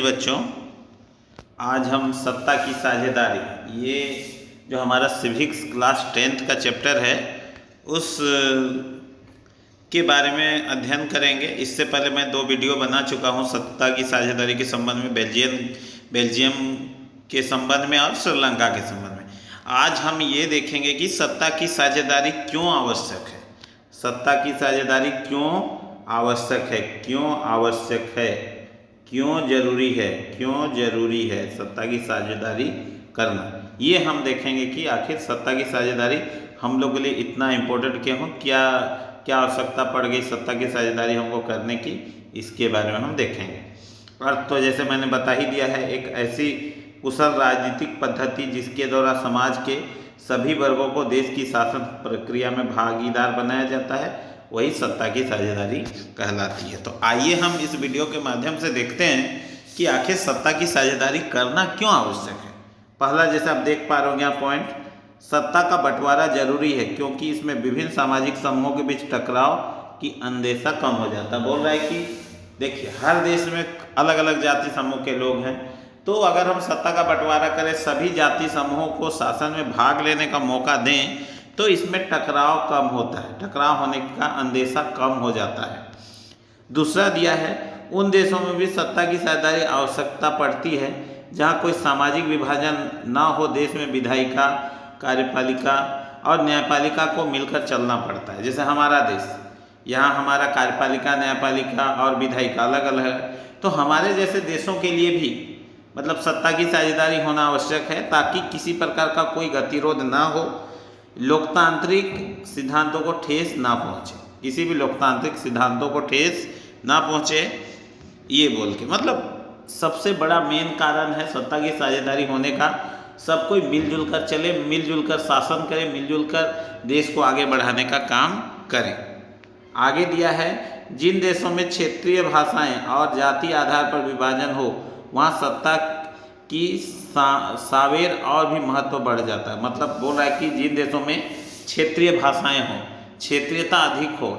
बच्चों, आज हम सत्ता की साझेदारी, ये जो हमारा सिविक्स क्लास 10th का चैप्टर है उस के बारे में अध्ययन करेंगे। इससे पहले मैं 2 वीडियो बना चुका हूँ सत्ता की साझेदारी के संबंध में, बेल्जियम के संबंध में और श्रीलंका के संबंध में। आज हम ये देखेंगे कि सत्ता की साझेदारी क्यों आवश्यक है, सत्ता की साझेदारी क्यों आवश्यक है, क्यों आवश्यक है, क्यों जरूरी है सत्ता की साझेदारी करना। ये हम देखेंगे कि आखिर सत्ता की साझेदारी हम लोग के लिए इतना इम्पोर्टेंट क्यों हो, क्या क्या आवश्यकता पड़ गई सत्ता की साझेदारी हमको करने की, इसके बारे में हम देखेंगे। और तो जैसे मैंने बता ही दिया है, एक ऐसी कुशल राजनीतिक पद्धति जिसके द्वारा समाज के सभी वर्गों को देश की शासन प्रक्रिया में भागीदार बनाया जाता है, वही सत्ता की साझेदारी कहलाती है। तो आइए हम इस वीडियो के माध्यम से देखते हैं कि आखिर सत्ता की साझेदारी करना क्यों आवश्यक है। पहला, जैसे आप देख पा रहे होंगे यहाँ पॉइंट, सत्ता का बंटवारा जरूरी है क्योंकि इसमें विभिन्न सामाजिक समूहों के बीच टकराव की अंदेशा कम हो जाता है। बोल रहा है कि देखिए, हर देश में अलग अलग जाति समूह के लोग हैं, तो अगर हम सत्ता का बंटवारा करें, सभी जाति समूहों को शासन में भाग लेने का मौका दें, तो इसमें टकराव कम होता है, टकराव होने का अंदेशा कम हो जाता है। दूसरा दिया है, उन देशों में भी सत्ता की साझेदारी आवश्यकता पड़ती है जहां कोई सामाजिक विभाजन ना हो। देश में विधायिका, कार्यपालिका और न्यायपालिका को मिलकर चलना पड़ता है। जैसे हमारा देश, यहाँ हमारा कार्यपालिका, न्यायपालिका और विधायिका अलग अलग है, तो हमारे जैसे देशों के लिए भी मतलब सत्ता की साझेदारी होना आवश्यक है ताकि किसी प्रकार का कोई गतिरोध ना हो, लोकतांत्रिक सिद्धांतों को ठेस ना पहुँचे, किसी भी लोकतांत्रिक सिद्धांतों को ठेस ना पहुँचे, ये बोल के मतलब सबसे बड़ा मेन कारण है सत्ता की साझेदारी होने का, सब कोई मिलजुल कर चले, मिलजुल कर शासन करे, मिलजुल कर देश को आगे बढ़ाने का काम करें। आगे दिया है, जिन देशों में क्षेत्रीय भाषाएं और जाति आधार पर विभाजन हो वहाँ सत्ता की सावेर और भी महत्व बढ़ जाता है। मतलब बोल रहा है कि जिन देशों में क्षेत्रीय भाषाएं हो, क्षेत्रीयता अधिक हो,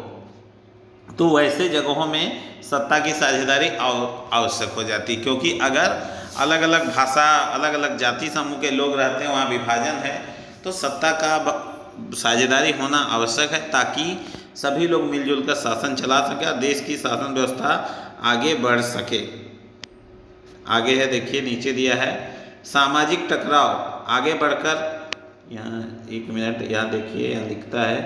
तो वैसे जगहों में सत्ता की साझेदारी आवश्यक हो जाती है, क्योंकि अगर अलग अलग भाषा, अलग अलग जाति समूह के लोग रहते हैं, वहाँ विभाजन है, तो सत्ता का साझेदारी होना आवश्यक है ताकि सभी लोग मिलजुल कर शासन चला सके और देश की शासन व्यवस्था आगे बढ़ सके। आगे है, देखिए नीचे दिया है, सामाजिक टकराव आगे बढ़कर, यहाँ 1 मिनट, यहाँ देखिए, यहाँ लिखता है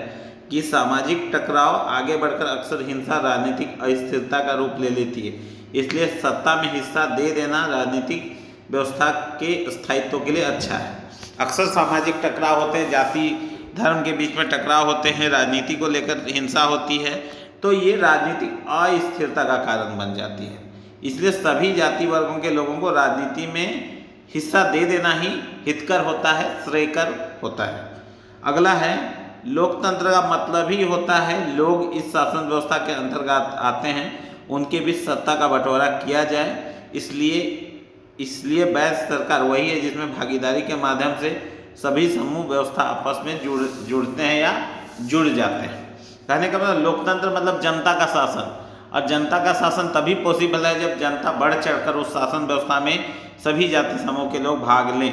कि सामाजिक टकराव आगे बढ़कर अक्सर हिंसा, राजनीतिक अस्थिरता का रूप ले लेती है। इसलिए सत्ता में हिस्सा दे देना राजनीतिक व्यवस्था के स्थायित्व के लिए अच्छा है। अक्सर सामाजिक टकराव होते हैं, जाति धर्म के बीच में टकराव होते हैं, राजनीति को लेकर हिंसा होती है, तो ये राजनीतिक अस्थिरता का कारण बन जाती है। इसलिए सभी जाति वर्गों के लोगों को राजनीति में हिस्सा दे देना ही हितकर होता है, श्रेयकर होता है। अगला है, लोकतंत्र का मतलब ही होता है लोग इस शासन व्यवस्था के अंतर्गत आते हैं, उनके बीच सत्ता का बंटवारा किया जाए। इसलिए वैध सरकार वही है जिसमें भागीदारी के माध्यम से सभी समूह व्यवस्था आपस में जुड़ते हैं या जुड़ जाते हैं। कहने का मतलब लोकतंत्र मतलब जनता का शासन, और जनता का शासन तभी पॉसिबल है जब जनता बढ़ चढ़कर उस शासन व्यवस्था में सभी जाति समूह के लोग भाग लें।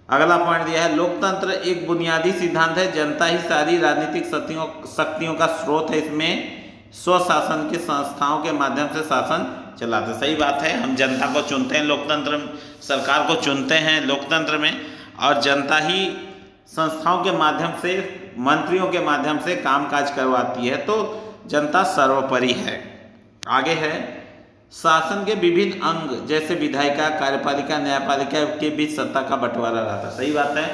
अगला पॉइंट दिया है, लोकतंत्र एक बुनियादी सिद्धांत है, जनता ही सारी राजनीतिक शक्तियों का स्रोत है, इसमें स्वशासन के संस्थाओं के माध्यम से शासन चलाते। सही बात है, हम जनता को चुनते हैं लोकतंत्र, सरकार को चुनते हैं लोकतंत्र में, और जनता ही संस्थाओं के माध्यम से, मंत्रियों के माध्यम से कामकाज करवाती है, तो जनता सर्वोपरि है। आगे है, शासन के विभिन्न अंग जैसे विधायिका, कार्यपालिका, न्यायपालिका के बीच सत्ता का बंटवारा रहता है। सही बात है,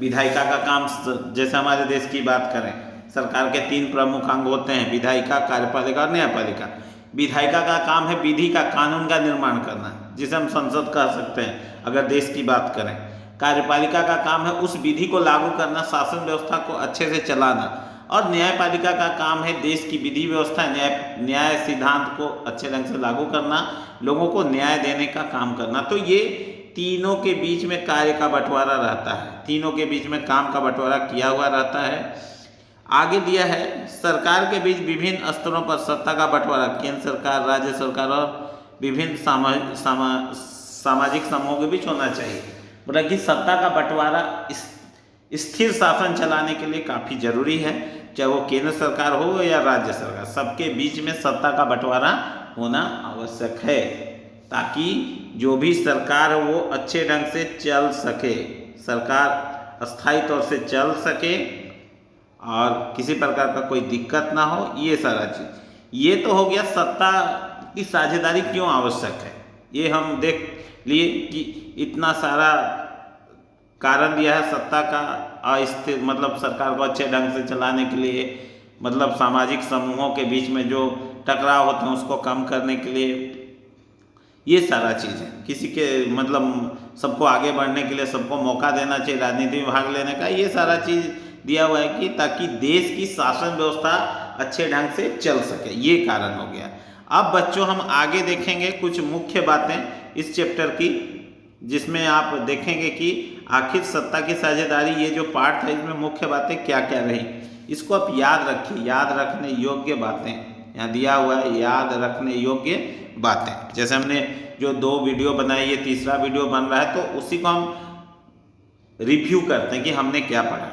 विधायिका का काम, जैसे हमारे देश की बात करें, सरकार के 3 प्रमुख अंग होते हैं, विधायिका, कार्यपालिका और न्यायपालिका। विधायिका का काम है विधि का, कानून का निर्माण करना, जिसे हम संसद कह सकते हैं अगर देश की बात करें। कार्यपालिका का काम है उस विधि को लागू करना, शासन व्यवस्था को अच्छे से चलाना, और न्यायपालिका का काम है देश की विधि व्यवस्था, न्याय सिद्धांत को अच्छे ढंग से लागू करना, लोगों को न्याय देने का काम करना। तो ये तीनों के बीच में कार्य का बंटवारा रहता है, तीनों के बीच में काम का बंटवारा किया हुआ रहता है। आगे दिया है, सरकार के बीच विभिन्न स्तरों पर सत्ता का बंटवारा, केंद्र सरकार, राज्य सरकार और विभिन्न सामाजिक समूहों के बीच होना चाहिए। बोला कि सत्ता का बंटवारा स्थिर शासन चलाने के लिए काफ़ी जरूरी है, चाहे वो केंद्र सरकार हो या राज्य सरकार, सबके बीच में सत्ता का बंटवारा होना आवश्यक है, ताकि जो भी सरकार हो वो अच्छे ढंग से चल सके, सरकार अस्थायी तौर से चल सके और किसी प्रकार का कोई दिक्कत ना हो। ये सारा चीज़, ये तो हो गया सत्ता की साझेदारी क्यों आवश्यक है, ये हम देख लिए कि इतना सारा कारण दिया है सत्ता का अस्थिर, मतलब सरकार को अच्छे ढंग से चलाने के लिए, मतलब सामाजिक समूहों के बीच में जो टकराव होते हैं उसको कम करने के लिए, ये सारा चीज़ है। किसी के मतलब सबको आगे बढ़ने के लिए सबको मौका देना चाहिए राजनीति में भाग लेने का, ये सारा चीज़ दिया हुआ है कि ताकि देश की शासन व्यवस्था अच्छे ढंग से चल सके, ये कारण हो गया। अब बच्चों हम आगे देखेंगे कुछ मुख्य बातें इस चैप्टर की, जिसमें आप देखेंगे कि आखिर सत्ता की साझेदारी, ये जो पार्ट है इसमें मुख्य बातें क्या क्या रही, इसको आप याद रखिए। याद रखने योग्य बातें यहाँ दिया हुआ है, याद रखने योग्य बातें। जैसे हमने जो 2 वीडियो बनाई, ये तीसरा वीडियो बन रहा है, तो उसी को हम रिव्यू करते हैं कि हमने क्या पढ़ा।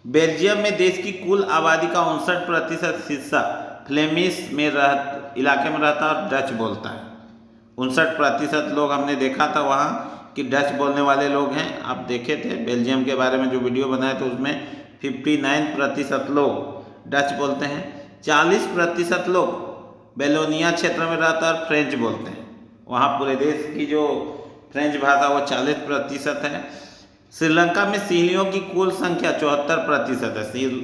बेल्जियम में देश की कुल आबादी का 59% हिस्सा फ्लेमिश में इलाके में रहता है और डच बोलता है। 59% लोग हमने देखा था वहाँ कि डच बोलने वाले लोग हैं। आप देखे थे बेल्जियम के बारे में जो वीडियो बनाए थे उसमें 59% लोग डच बोलते हैं, 40% लोग बेलोनिया क्षेत्र में रहता है और फ्रेंच बोलते हैं। वहाँ पूरे देश की जो फ्रेंच भाषा वो 40% है। श्रीलंका में सिंहलियों की कुल संख्या 74% है।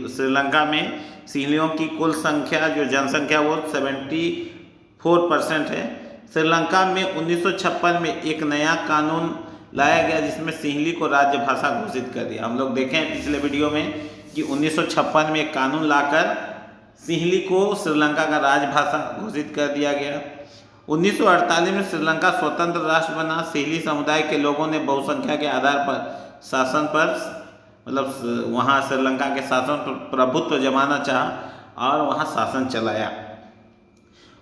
श्रीलंका में सिंहलियों की कुल संख्या जो जनसंख्या वो 74% है। श्रीलंका में 1956 में एक नया कानून लाया गया जिसमें सिंहली को राज्य भाषा घोषित कर दिया। हम लोग देखें पिछले वीडियो में कि 1956 में एक कानून लाकर सिंहली को श्रीलंका का राजभाषा घोषित कर दिया गया। 1948 में श्रीलंका स्वतंत्र राष्ट्र बना। सिंहली समुदाय के लोगों ने बहुसंख्या के आधार पर शासन पर, मतलब वहाँ श्रीलंका के शासन पर प्रभुत्व जमाना चाहा और वहाँ शासन चलाया।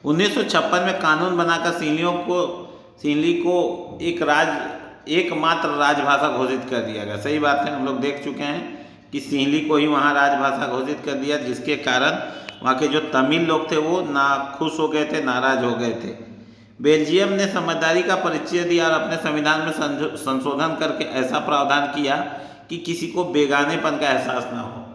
1956 में कानून बनाकर सिंहली को एकमात्र राजभाषा घोषित कर दिया गया। सही बात है, हम लोग देख चुके हैं कि सिंहली को ही वहाँ राजभाषा घोषित कर दिया, जिसके कारण वहाँ के जो तमिल लोग थे वो ना खुश हो गए थे, नाराज हो गए थे। बेल्जियम ने समझदारी का परिचय दिया और अपने संविधान में संशोधन करके ऐसा प्रावधान किया कि किसी को बेगानेपन का एहसास ना हो।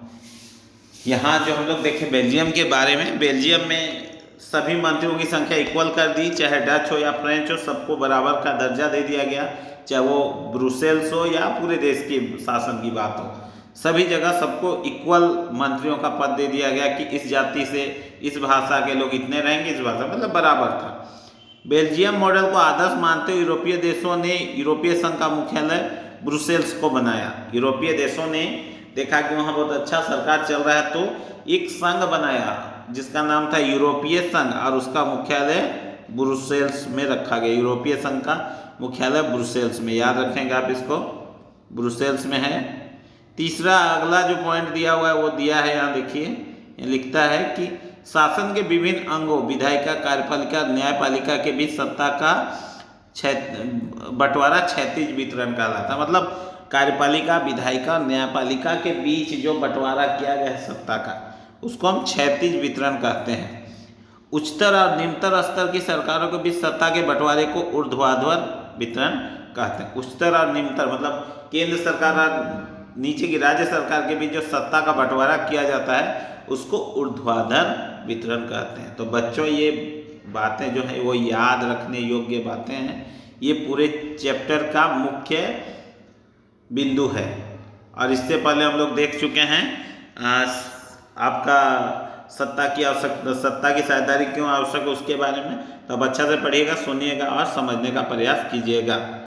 यहाँ जो हम लोग देखें बेल्जियम के बारे में, बेल्जियम में सभी मंत्रियों की संख्या इक्वल कर दी, चाहे डच हो या फ्रेंच हो, सबको बराबर का दर्जा दे दिया गया, चाहे वो ब्रुसेल्स हो या पूरे देश की शासन की बात हो, सभी जगह सबको इक्वल मंत्रियों का पद दे दिया गया कि इस जाति से इस भाषा के लोग इतने रहेंगे, इस भाषा मतलब बराबर था। बेल्जियम मॉडल को आदर्श मानते हुए यूरोपीय देशों ने यूरोपीय संघ का मुख्यालय ब्रुसेल्स को बनाया। यूरोपीय देशों ने देखा कि वहाँ बहुत अच्छा सरकार चल रहा है तो एक संघ बनाया जिसका नाम था यूरोपीय संघ और उसका मुख्यालय ब्रुसेल्स में रखा गया। यूरोपीय संघ का मुख्यालय ब्रुसेल्स में, याद रखेंगे आप इसको, ब्रुसेल्स में है। तीसरा अगला जो पॉइंट दिया हुआ है वो दिया है, यहाँ देखिए, लिखता है कि शासन के विभिन्न अंगों विधायिका, कार्यपालिका, न्यायपालिका के बीच सत्ता का बंटवारा क्षैतिज वितरण कहलाता। मतलब कार्यपालिका, विधायिका, न्यायपालिका के बीच जो बंटवारा किया गया है सत्ता का, उसको हम क्षैतिज वितरण कहते हैं। उच्चतर और निम्नतर स्तर की सरकारों के बीच सत्ता के बंटवारे को ऊर्ध्वाधर वितरण कहते हैं। उच्चतर और निम्नतर मतलब केंद्र सरकार और नीचे की राज्य सरकार के बीच जो सत्ता का बंटवारा किया जाता है उसको ऊर्ध्वाधर वितरण कहते हैं। तो बच्चों ये बातें जो है वो याद रखने योग्य बातें हैं, ये पूरे चैप्टर का मुख्य बिंदु है। और इससे पहले हम लोग देख चुके हैं आपका सत्ता की साझेदारी क्यों आवश्यक है उसके बारे में। तो अब अच्छा से पढ़िएगा, सुनिएगा और समझने का प्रयास कीजिएगा।